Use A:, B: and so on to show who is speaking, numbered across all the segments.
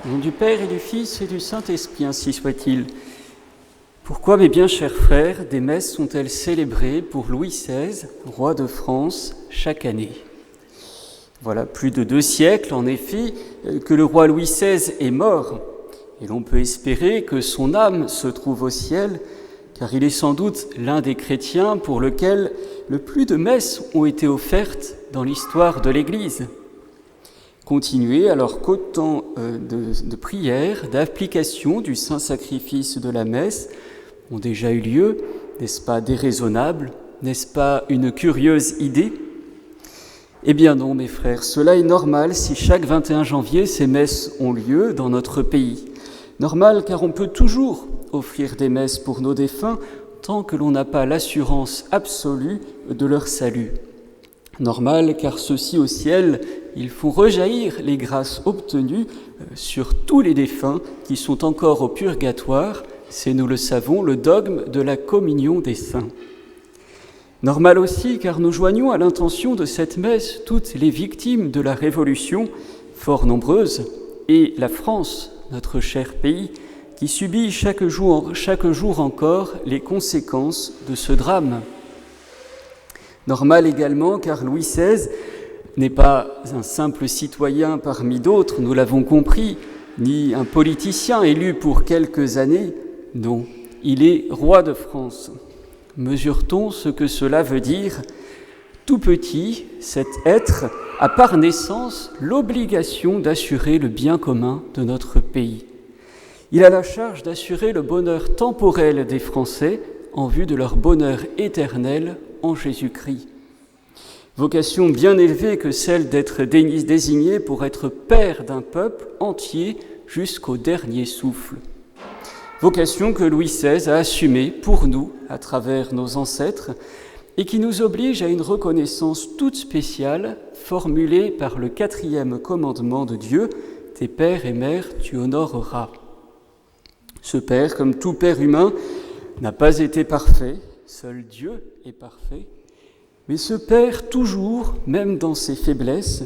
A: Au nom du Père et du Fils et du Saint-Esprit, ainsi soit-il. Pourquoi, mes bien chers frères, des messes sont-elles célébrées pour Louis XVI, roi de France, chaque année ? Voilà plus de 2 siècles, en effet, que le roi Louis XVI est mort, et l'on peut espérer que son âme se trouve au ciel, car il est sans doute l'un des chrétiens pour lequel le plus de messes ont été offertes dans l'histoire de l'Église. Continuer alors qu'autant de prières, d'applications du saint sacrifice de la messe ont déjà eu lieu, n'est-ce pas déraisonnable, n'est-ce pas une curieuse idée ? Eh bien non, mes frères, cela est normal si chaque 21 janvier ces messes ont lieu dans notre pays. Normal car on peut toujours offrir des messes pour nos défunts tant que l'on n'a pas l'assurance absolue de leur salut. Normal car ceux-ci au ciel, ils font rejaillir les grâces obtenues sur tous les défunts qui sont encore au purgatoire. C'est, nous le savons, le dogme de la communion des saints. Normal aussi car nous joignons à l'intention de cette messe toutes les victimes de la Révolution, fort nombreuses, et la France, notre cher pays, qui subit chaque jour encore les conséquences de ce drame. Normal également car Louis XVI n'est pas un simple citoyen parmi d'autres, nous l'avons compris, ni un politicien élu pour quelques années, non, il est roi de France. Mesure-t-on ce que cela veut dire ? Tout petit, cet être a par naissance l'obligation d'assurer le bien commun de notre pays. Il a la charge d'assurer le bonheur temporel des Français en vue de leur bonheur éternel en Jésus-Christ. Vocation bien élevée que celle d'être désigné pour être père d'un peuple entier jusqu'au dernier souffle. Vocation que Louis XVI a assumée pour nous, à travers nos ancêtres, et qui nous oblige à une reconnaissance toute spéciale formulée par le 4e commandement de Dieu, « Tes pères et mères tu honoreras ». Ce père, comme tout père humain, n'a pas été parfait, seul Dieu est parfait, mais ce père, toujours, même dans ses faiblesses,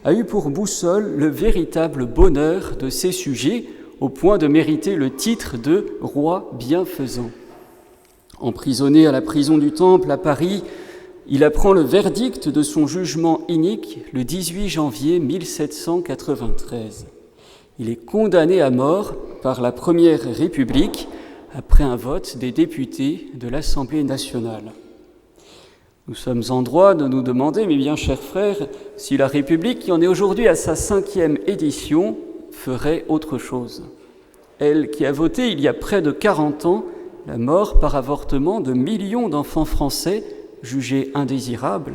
A: a eu pour boussole le véritable bonheur de ses sujets, au point de mériter le titre de roi bienfaisant. Emprisonné à la prison du Temple à Paris, il apprend le verdict de son jugement inique le 18 janvier 1793. Il est condamné à mort par la Première République après un vote des députés de l'Assemblée nationale. Nous sommes en droit de nous demander, mes bien chers frères, si la République, qui en est aujourd'hui à sa 5e édition, ferait autre chose. Elle qui a voté il y a près de 40 ans la mort par avortement de millions d'enfants français jugés indésirables.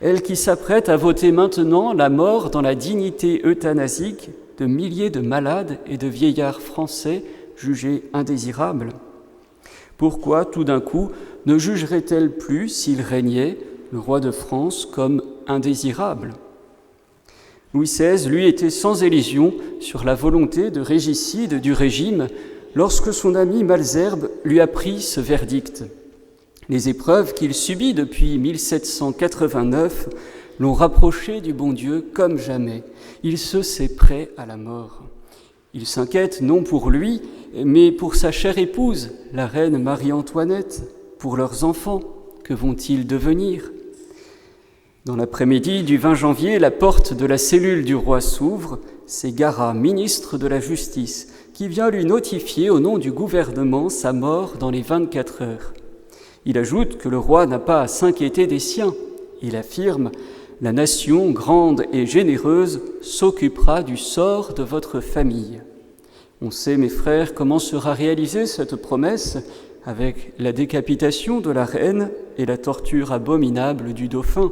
A: Elle qui s'apprête à voter maintenant la mort dans la dignité euthanasique de milliers de malades et de vieillards français jugés indésirables. Pourquoi, tout d'un coup, ne jugerait-elle plus, s'il régnait, le roi de France comme indésirable ? Louis XVI, lui, était sans illusion sur la volonté de régicide du régime lorsque son ami Malesherbes lui apprit ce verdict. Les épreuves qu'il subit depuis 1789 l'ont rapproché du bon Dieu comme jamais. Il se sait prêt à la mort. Il s'inquiète non pour lui, mais pour sa chère épouse, la reine Marie-Antoinette, pour leurs enfants. Que vont-ils devenir ? Dans l'après-midi du 20 janvier, la porte de la cellule du roi s'ouvre. C'est Garat, ministre de la Justice, qui vient lui notifier au nom du gouvernement sa mort dans les 24 heures. Il ajoute que le roi n'a pas à s'inquiéter des siens. Il affirme « La nation, grande et généreuse, s'occupera du sort de votre famille ». On sait, mes frères, comment sera réalisée cette promesse avec la décapitation de la reine et la torture abominable du dauphin.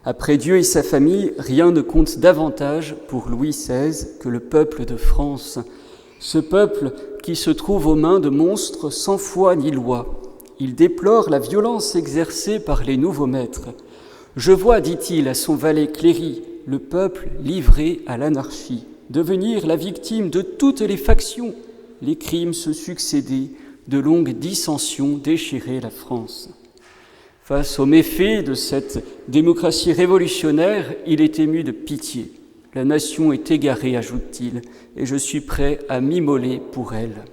A: Après Dieu et sa famille, rien ne compte davantage pour Louis XVI que le peuple de France. Ce peuple qui se trouve aux mains de monstres sans foi ni loi. Il déplore la violence exercée par les nouveaux maîtres. « Je vois, dit-il à son valet Cléry, le peuple livré à l'anarchie, devenir la victime de toutes les factions. Les crimes se succédaient, de longues dissensions déchiraient la France. » Face aux méfaits de cette démocratie révolutionnaire, il est ému de pitié. La nation est égarée, ajoute-t-il, et je suis prêt à m'immoler pour elle.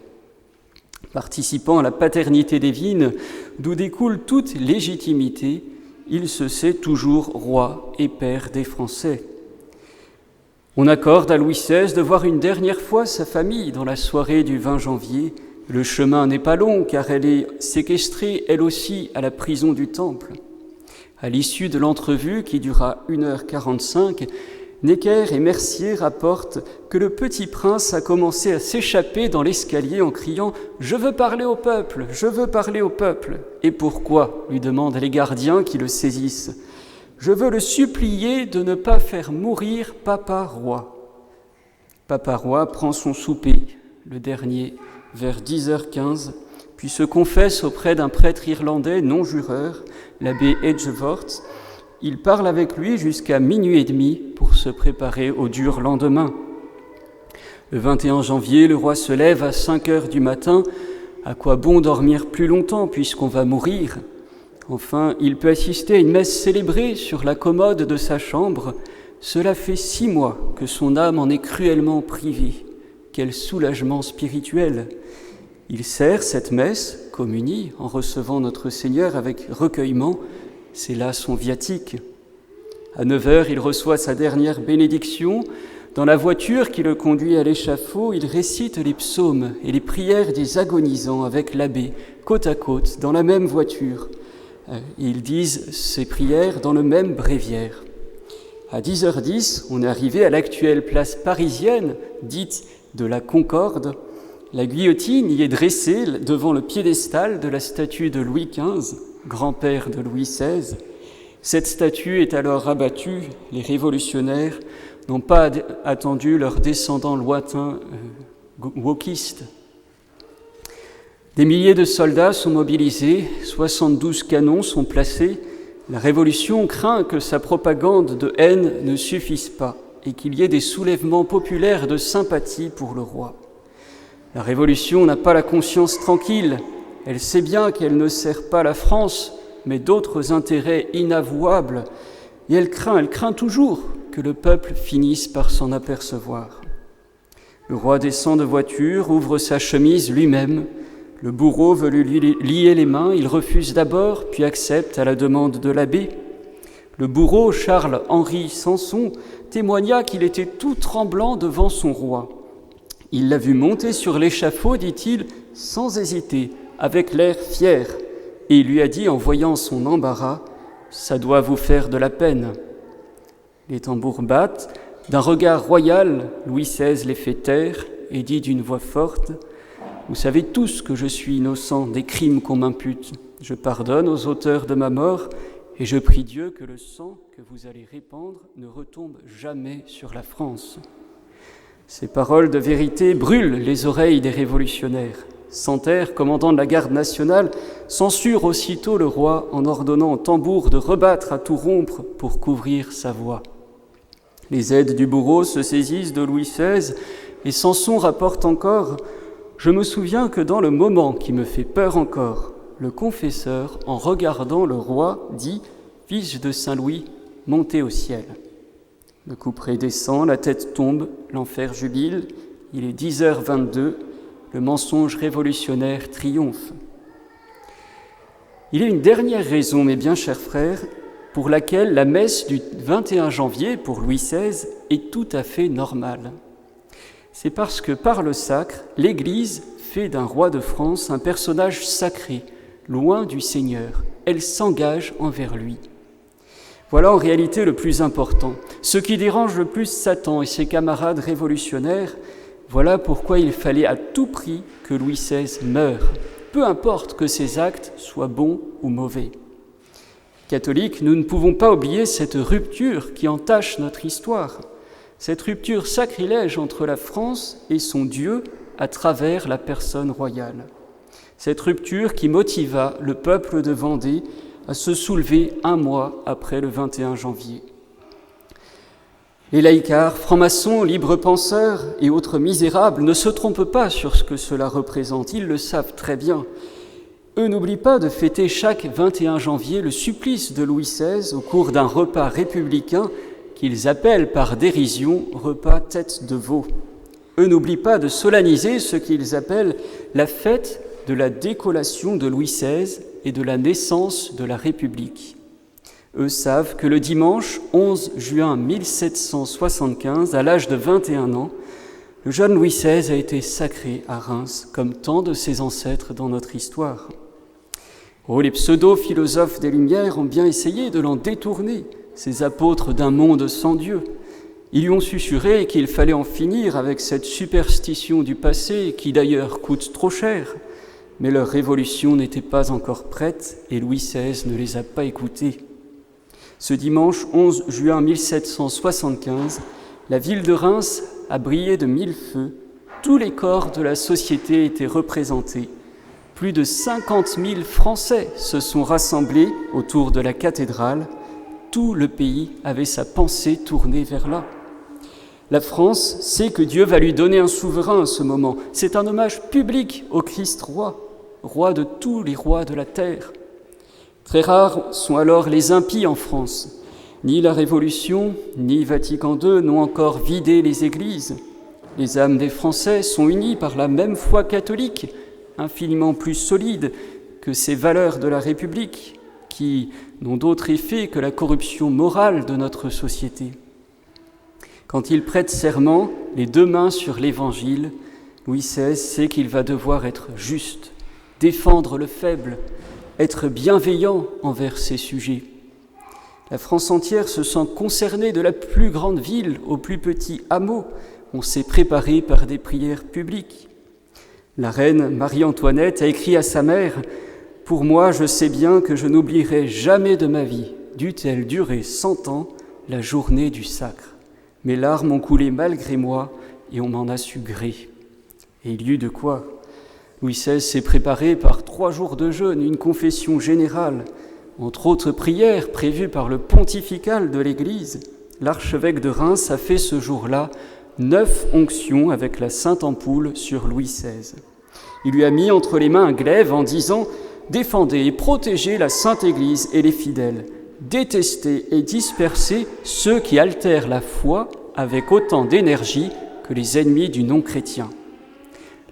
A: Participant à la paternité divine, d'où découle toute légitimité, il se sait toujours roi et père des Français. On accorde à Louis XVI de voir une dernière fois sa famille dans la soirée du 20 janvier. Le chemin n'est pas long car elle est séquestrée, elle aussi, à la prison du Temple. À l'issue de l'entrevue, qui dura 1h45, Necker et Mercier rapportent que le petit prince a commencé à s'échapper dans l'escalier en criant « Je veux parler au peuple, je veux parler au peuple !» « Et pourquoi ?» lui demandent les gardiens qui le saisissent. « Je veux le supplier de ne pas faire mourir Papa Roi. » Papa Roi prend son souper, le dernier, vers 10h15, puis se confesse auprès d'un prêtre irlandais non-jureur, l'abbé Edgeworth. Il parle avec lui jusqu'à 00h30 pour se préparer au dur lendemain. Le 21 janvier, le roi se lève à 5h du matin. À quoi bon dormir plus longtemps puisqu'on va mourir ? Enfin, il peut assister à une messe célébrée sur la commode de sa chambre. Cela fait 6 mois que son âme en est cruellement privée. Quel soulagement spirituel ! Il sert cette messe, communie, en recevant notre Seigneur avec recueillement. C'est là son viatique. À 9h, il reçoit sa dernière bénédiction. Dans la voiture qui le conduit à l'échafaud, il récite les psaumes et les prières des agonisants avec l'abbé, côte à côte, dans la même voiture. Ils disent ces prières dans le même bréviaire. À 10h10, on est arrivé à l'actuelle place parisienne, dite de la Concorde. La guillotine y est dressée devant le piédestal de la statue de Louis XV, grand-père de Louis XVI. Cette statue est alors abattue. Les révolutionnaires n'ont pas attendu leurs descendants lointains wokistes. Des milliers de soldats sont mobilisés, 72 canons sont placés. La Révolution craint que sa propagande de haine ne suffise pas et qu'il y ait des soulèvements populaires de sympathie pour le roi. La Révolution n'a pas la conscience tranquille. Elle sait bien qu'elle ne sert pas la France, mais d'autres intérêts inavouables. Et elle craint toujours que le peuple finisse par s'en apercevoir. Le roi descend de voiture, ouvre sa chemise lui-même. Le bourreau veut lui lier les mains, il refuse d'abord, puis accepte à la demande de l'abbé. Le bourreau, Charles-Henri Sanson, témoigna qu'il était tout tremblant devant son roi. Il l'a vu monter sur l'échafaud, dit-il, sans hésiter, avec l'air fier, et il lui a dit en voyant son embarras, « Ça doit vous faire de la peine. » Les tambours battent. D'un regard royal, Louis XVI les fait taire et dit d'une voix forte, « Vous savez tous que je suis innocent des crimes qu'on m'impute. Je pardonne aux auteurs de ma mort et je prie Dieu que le sang que vous allez répandre ne retombe jamais sur la France. » Ces paroles de vérité brûlent les oreilles des révolutionnaires. Santerre, commandant de la garde nationale, censure aussitôt le roi en ordonnant au tambour de rebattre à tout rompre pour couvrir sa voix. Les aides du bourreau se saisissent de Louis XVI et Sanson rapporte encore « Je me souviens que dans le moment qui me fait peur encore, le confesseur, en regardant le roi, dit « Fils de Saint-Louis, montez au ciel ». Le couperet descend, la tête tombe, l'enfer jubile, il est 10h22, le mensonge révolutionnaire triomphe. Il y a une dernière raison, mes bien chers frères, pour laquelle la messe du 21 janvier pour Louis XVI est tout à fait normale. C'est parce que par le sacre, l'Église fait d'un roi de France un personnage sacré, loin du Seigneur. Elle s'engage envers lui. Voilà en réalité le plus important. Ce qui dérange le plus Satan et ses camarades révolutionnaires, voilà pourquoi il fallait à tout prix que Louis XVI meure, peu importe que ses actes soient bons ou mauvais. Catholiques, nous ne pouvons pas oublier cette rupture qui entache notre histoire, cette rupture sacrilège entre la France et son Dieu à travers la personne royale. Cette rupture qui motiva le peuple de Vendée à se soulever un mois après le 21 janvier. Les laïcards, francs-maçons, libres penseurs et autres misérables ne se trompent pas sur ce que cela représente, ils le savent très bien. Eux n'oublient pas de fêter chaque 21 janvier le supplice de Louis XVI au cours d'un repas républicain qu'ils appellent par dérision repas tête de veau. Eux n'oublient pas de solenniser ce qu'ils appellent la fête de la décollation de Louis XVI et de la naissance de la République. Eux savent que le dimanche 11 juin 1775, à l'âge de 21 ans, le jeune Louis XVI a été sacré à Reims, comme tant de ses ancêtres dans notre histoire. Oh, les pseudo-philosophes des Lumières ont bien essayé de l'en détourner, ces apôtres d'un monde sans Dieu. Ils lui ont susurré qu'il fallait en finir avec cette superstition du passé, qui d'ailleurs coûte trop cher. Mais leur révolution n'était pas encore prête et Louis XVI ne les a pas écoutés. Ce dimanche 11 juin 1775, la ville de Reims a brillé de mille feux. Tous les corps de la société étaient représentés. Plus de 50 000 Français se sont rassemblés autour de la cathédrale. Tout le pays avait sa pensée tournée vers là. La France sait que Dieu va lui donner un souverain à ce moment. C'est un hommage public au Christ roi, roi de tous les rois de la terre. Très rares sont alors les impies en France. Ni la Révolution, ni Vatican II n'ont encore vidé les églises. Les âmes des Français sont unies par la même foi catholique, infiniment plus solide que ces valeurs de la République, qui n'ont d'autre effet que la corruption morale de notre société. Quand il prête serment, les deux mains sur l'Évangile, Louis XVI sait qu'il va devoir être juste, défendre le faible, être bienveillant envers ses sujets. La France entière se sent concernée de la plus grande ville au plus petit hameau. On s'est préparé par des prières publiques. La reine Marie-Antoinette a écrit à sa mère « Pour moi, je sais bien que je n'oublierai jamais de ma vie, dût-elle durer 100 ans, la journée du sacre. Mes larmes ont coulé malgré moi et on m'en a su gré. » Et il y eut de quoi. Louis XVI s'est préparé par 3 jours de jeûne, une confession générale. Entre autres prières prévues par le pontifical de l'Église, l'archevêque de Reims a fait ce jour-là 9 onctions avec la Sainte Ampoule sur Louis XVI. Il lui a mis entre les mains un glaive en disant « Défendez et protégez la Sainte Église et les fidèles. Détestez et dispersez ceux qui altèrent la foi avec autant d'énergie que les ennemis du non-chrétien. »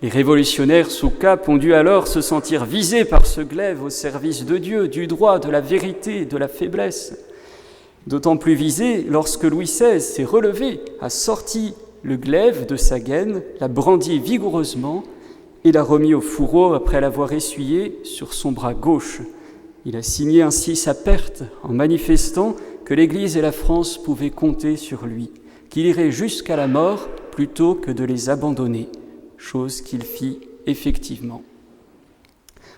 A: Les révolutionnaires sous cape ont dû alors se sentir visés par ce glaive au service de Dieu, du droit, de la vérité, de la faiblesse. D'autant plus visés lorsque Louis XVI s'est relevé, a sorti le glaive de sa gaine, l'a brandi vigoureusement et l'a remis au fourreau après l'avoir essuyé sur son bras gauche. Il a signé ainsi sa perte en manifestant que l'Église et la France pouvaient compter sur lui, qu'il irait jusqu'à la mort plutôt que de les abandonner. Chose qu'il fit effectivement.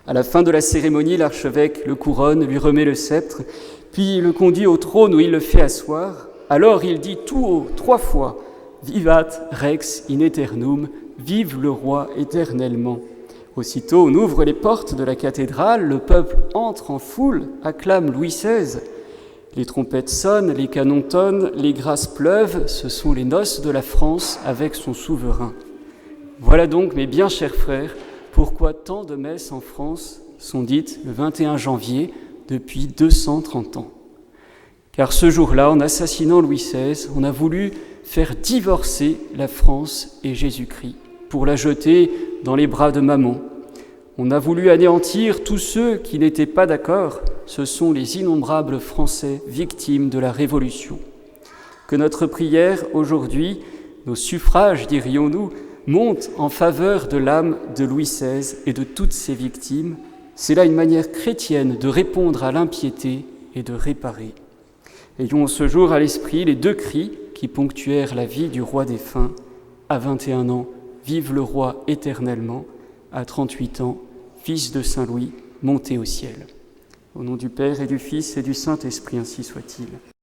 A: À la fin de la cérémonie, l'archevêque le couronne, lui remet le sceptre, puis le conduit au trône où il le fait asseoir. Alors il dit tout haut, 3 fois, « Vivat Rex in aeternum, vive le roi éternellement ». Aussitôt, on ouvre les portes de la cathédrale, le peuple entre en foule, acclame Louis XVI. Les trompettes sonnent, les canons tonnent, les grâces pleuvent, ce sont les noces de la France avec son souverain. Voilà donc, mes bien chers frères, pourquoi tant de messes en France sont dites le 21 janvier depuis 230 ans. Car ce jour-là, en assassinant Louis XVI, on a voulu faire divorcer la France et Jésus-Christ pour la jeter dans les bras de Mammon. On a voulu anéantir tous ceux qui n'étaient pas d'accord. Ce sont les innombrables Français victimes de la Révolution. Que notre prière aujourd'hui, nos suffrages, dirions-nous, monte en faveur de l'âme de Louis XVI et de toutes ses victimes. C'est là une manière chrétienne de répondre à l'impiété et de réparer. Ayons ce jour à l'esprit les 2 cris qui ponctuèrent la vie du roi défunt. À 21 ans, vive le roi éternellement. À 38 ans, fils de Saint Louis, monté au ciel. Au nom du Père et du Fils et du Saint-Esprit, ainsi soit-il.